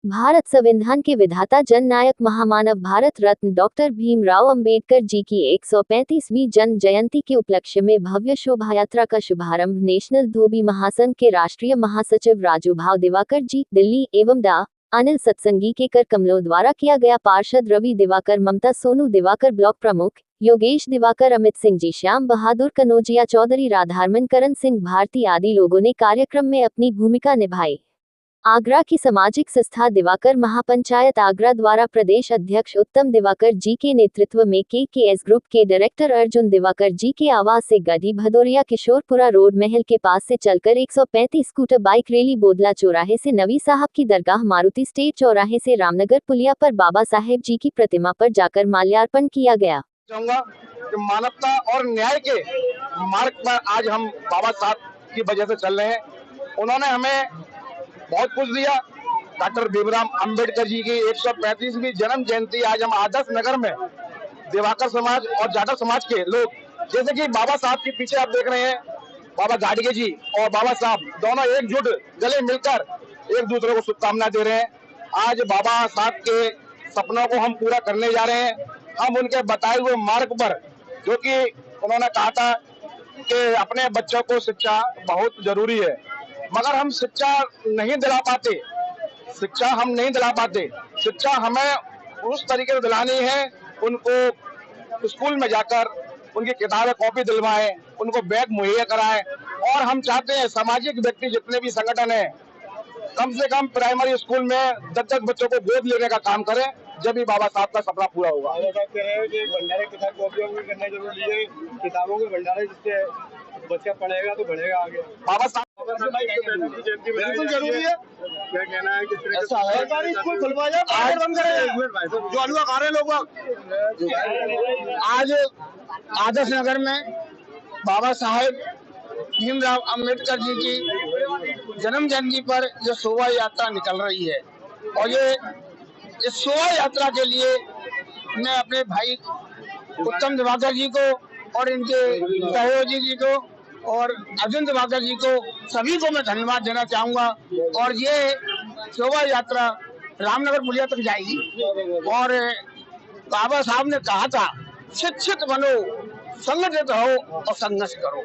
भारत संविधान के विधाता जननायक महामानव भारत रत्न डॉक्टर भीमराव अंबेडकर जी की 135वीं जन्म जयंती के उपलक्ष्य में भव्य शोभा यात्रा का शुभारंभ नेशनल धोबी महासंघ के राष्ट्रीय महासचिव राजू भाव दिवाकर जी, दिल्ली एवं डा. अनिल सत्संगी के कर कमलों द्वारा किया गया। पार्षद रवि दिवाकर, ममता सोनू दिवाकर, ब्लॉक प्रमुख योगेश दिवाकर, अमित सिंह जी, श्याम बहादुर कनौजिया, चौधरी राधारमन, करण सिंह भारती आदि लोगों ने कार्यक्रम में अपनी भूमिका निभाई। आगरा की सामाजिक संस्था दिवाकर महापंचायत आगरा द्वारा प्रदेश अध्यक्ष उत्तम दिवाकर जी के नेतृत्व में KKS ग्रुप के डायरेक्टर अर्जुन दिवाकर जी के आवास से गढ़ी भदौरिया किशोरपुरा रोड महल के पास से चलकर 135 स्कूटर बाइक रैली बोदला चौराहे से नवी साहब की दरगाह, मारुति स्टेट चौराहे से रामनगर पुलिया पर बाबा साहेब जी की प्रतिमा पर जाकर माल्यार्पण किया गया। मानवता और न्याय के मार्ग पर आज हम बाबा साहब की वजह से चल रहे हैं। उन्होंने हमें बहुत कुछ दिया। डॉक्टर भीमराव अंबेडकर जी की 135वीं जन्म जयंती आज हम आदर्श नगर में दिवाकर समाज और जाटव समाज के लोग, जैसे कि बाबा साहब के पीछे आप देख रहे हैं, बाबा गाडगे जी और बाबा साहब दोनों एकजुट गले मिलकर एक दूसरे को शुभकामनाएं दे रहे हैं। आज बाबा साहब के सपनों को हम पूरा करने जा रहे हैं। हम उनके बताए हुए मार्ग पर, जो कि उन्होंने कहा था कि अपने बच्चों को शिक्षा बहुत जरूरी है, मगर हम शिक्षा नहीं दिला पाते। शिक्षा हमें उस तरीके से दिलानी है, उनको स्कूल में जाकर उनकी किताबें कॉपी दिलवाएं, उनको बैग मुहैया कराएं। और हम चाहते हैं सामाजिक व्यक्ति जितने भी संगठन हैं, कम से कम प्राइमरी स्कूल में 10 बच्चों को गोद लेने का काम करें, जब भी बाबा साहब का सपना पूरा होगा। भंडारे के साथ कॉपियों भी करना जरूरी है, किताबों के भंडारे, जिससे बच्चा पढ़ेगा तो बढ़ेगा आगे। बाबा साहब बिल्कुल जरूरी है। क्या कहना है, किस तरह सरकारी स्कूल खुलवा जाए, जो हलवा खा रहे लोग। आज आदर्श नगर में बाबा साहेब भीमराव अंबेडकर जी की जन्म जयंती पर जो शोभा यात्रा निकल रही है, और ये इस शोभा यात्रा के लिए मैं अपने भाई उत्तम दिवाकर जी को और इनके सहयोगी जी को और अर्जुन दिवाकर जी को, सभी को मैं धन्यवाद देना चाहूंगा। और ये शोभा यात्रा रामनगर पुलिया तक जाएगी। और बाबा साहब ने कहा था, शिक्षित बनो, संगठित हो और संघर्ष करो।